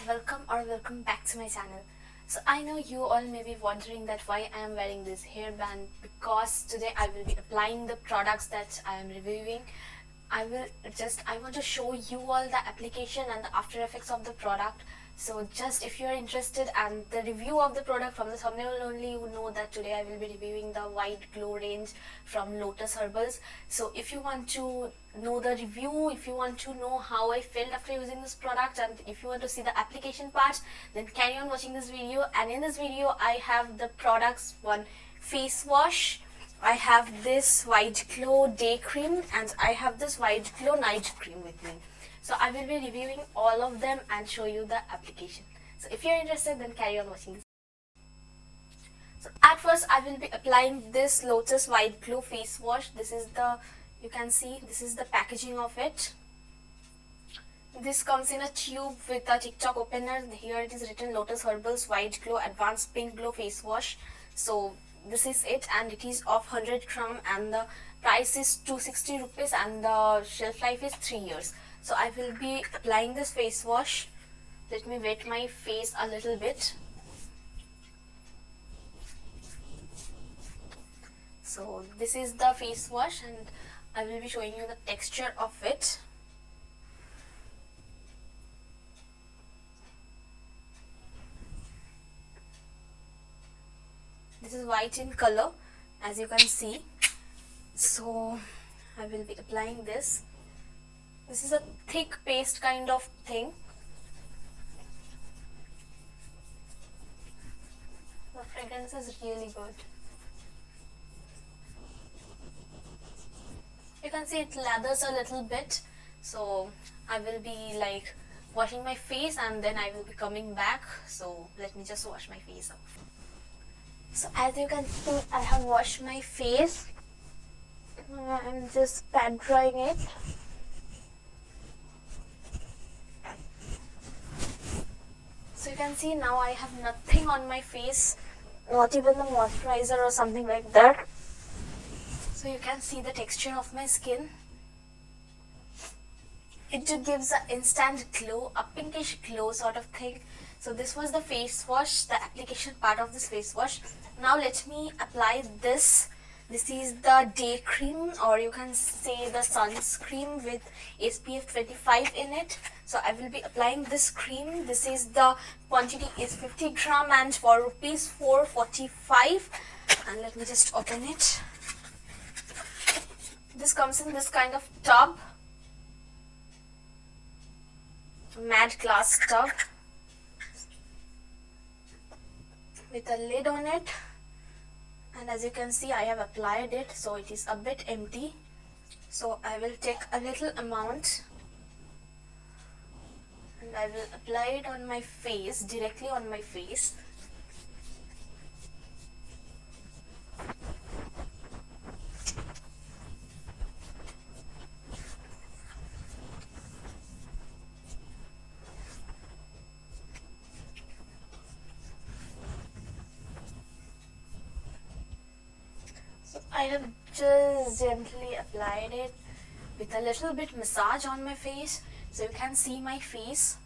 welcome back to my channel. So I know you all may be wondering that why I am wearing this hairband, because today I will be applying the products that I am reviewing. I want to show you all the application and the after effects of the product. So just if you are interested and the review of the product, from the thumbnail only you know that today I will be reviewing the white glow range from Lotus Herbals. So if you want to know the review, if you want to know how I felt after using this product, and if you want to see the application part, then carry on watching this video. And in this video I have the products: one face wash, I have this white glow day cream, and I have this white glow night cream with me. So I will be reviewing all of them and show you the application. So if you're interested, then carry on watching this. So at first I will be applying this Lotus white glow face wash. This is the, you can see, this is the packaging of it. This comes in a tube with a TikTok opener. Here it is written Lotus Herbals White Glow Advanced Pink Glow Face Wash. So this is it, and it is of 100 gram, and the price is 260 rupees, and the shelf life is 3 years. So I will be applying this face wash. Let me wet my face a little bit. So this is the face wash, and I will be showing you the texture of it. This is white in color, as you can see. So I will be applying this. This is a thick paste kind of thing. The fragrance is really good. You can see it lathers a little bit. So I will be like washing my face, and then I will be coming back. So let me just wash my face off. So as you can see, I have washed my face. I'm just pat drying it. So you can see now I have nothing on my face, not even the moisturizer or something like that. So you can see the texture of my skin. It just gives an instant glow, a pinkish glow sort of thing. So this was the face wash, the application part of this face wash. Now let me apply this. This is the day cream, or you can say the sunscreen with SPF 25 in it. So I will be applying this cream. This is the quantity is 50 gram and for rupees 445. And let me just open it. This comes in this kind of tub, matte glass tub with a lid on it. And as you can see, I have applied it, so it is a bit empty. So I will take a little amount and I will apply it on my face, directly on my face. I have just gently applied it with a little bit massage on my face, so you can see my face.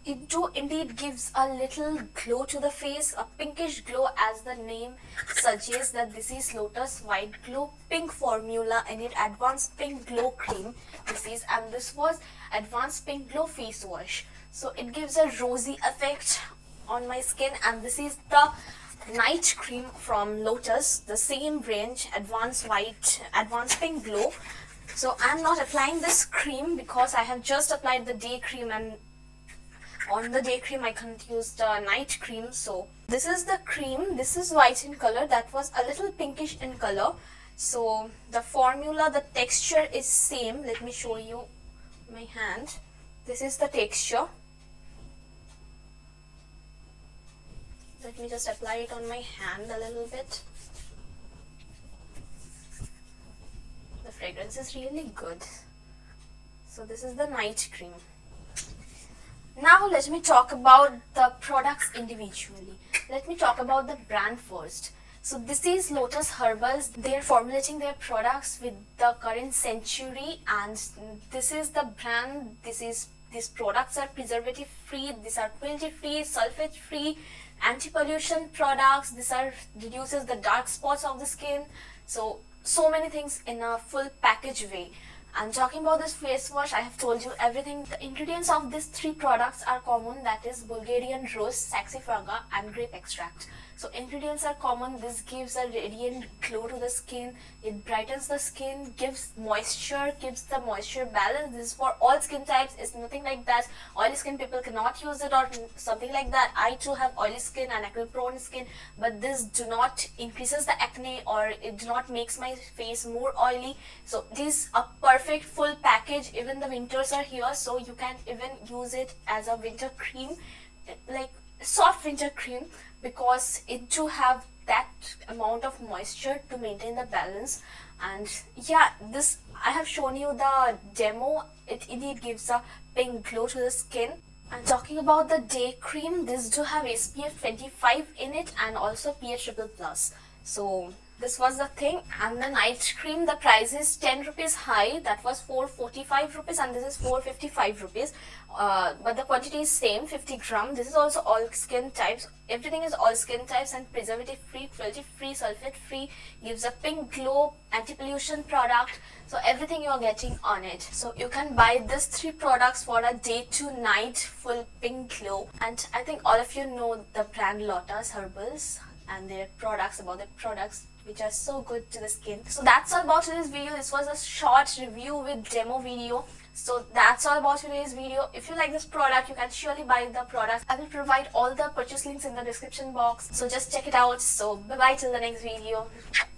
It do indeed gives a little glow to the face, a pinkish glow, as the name suggests that this is Lotus White Glow Pink Formula in it, Advanced Pink Glow Cream. This is, and this was Advanced Pink Glow Face Wash. So it gives a rosy effect on my skin, and this is the night cream from Lotus, the same range, Advanced Pink Glow. So I'm not applying this cream because I have just applied the day cream, and on the day cream I can't use the night cream. So this is the cream. This is white in color, that was a little pinkish in color. So the formula, the texture is same. Let me show you my hand. This is the texture. Let me just apply it on my hand a little bit. The fragrance is really good. So this is the night cream. Now let me talk about the products individually. Let me talk about the brand first. So this is Lotus Herbals. They are formulating their products with the current century, and this is the brand. These products are preservative free. These are cruelty free, sulphate free, anti-pollution products. This are reduces the dark spots of the skin. So many things in a full package way. And talking about this face wash, I have told you everything. The ingredients of these three products are common, that is Bulgarian rose, saxifraga and grape extract. So ingredients are common. This gives a radiant glow to the skin. It brightens the skin, gives moisture, keeps the moisture balance. This is for all skin types. It's nothing like that oily skin people cannot use it or something like that. I too have oily skin and acne prone skin, but this do not increases the acne or it do not makes my face more oily. So this is a perfect full package. Even the winters are here, so you can even use it as a winter cream, like soft winter cream, because it do have that amount of moisture to maintain the balance. And yeah, this I have shown you the demo. It indeed gives a pink glow to the skin. And talking about the day cream, this do have SPF 25 in it and also PA+++. So this was the thing. And the night cream, the price is 10 rupees high. That was 445 rupees and this is 455 rupees. But the quantity is same, 50 gram. This is also all skin types. Everything is all skin types and preservative free, cruelty free, sulphate free. Gives a pink glow, anti-pollution product. So everything you are getting on it. So you can buy these three products for a day to night full pink glow. And I think all of you know the brand Lotus Herbals and their products, about their products, which are so good to the skin. So that's all about today's video. This was a short review with demo video. So that's all about today's video. If you like this product, you can surely buy the product. I will provide all the purchase links in the description box. So just check it out. So bye bye till the next video.